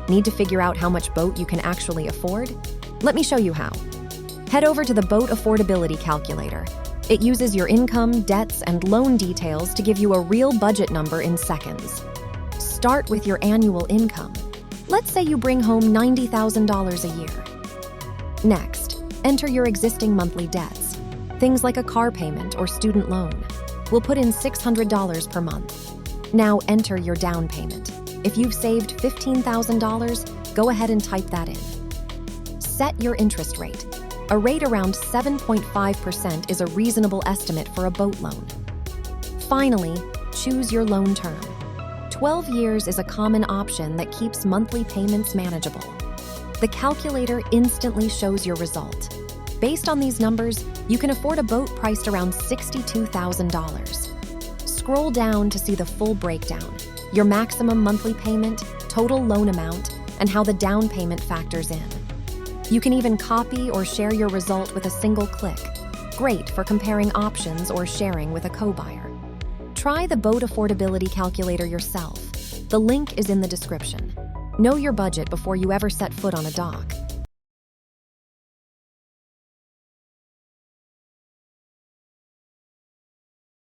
Need to figure out how much boat you can actually afford? Let me show you how. Head over to the Boat Affordability Calculator. It uses your income, debts, and loan details to give you a real budget number in seconds. Start with your annual income. Let's say you bring home $90,000 a year. Next, enter your existing monthly debts. Things like a car payment or student loan. We'll put in $600 per month. Now enter your down payment. If you've saved $15,000, go ahead and type that in. Set your interest rate. A rate around 7.5% is a reasonable estimate for a boat loan. Finally, choose your loan term. 12 years is a common option that keeps monthly payments manageable. The calculator instantly shows your result. Based on these numbers, you can afford a boat priced around $62,000. Scroll down to see the full breakdown, your maximum monthly payment, total loan amount, and how the down payment factors in. You can even copy or share your result with a single click. Great for comparing options or sharing with a co-buyer. Try the Boat Affordability Calculator yourself. The link is in the description. Know your budget before you ever set foot on a dock.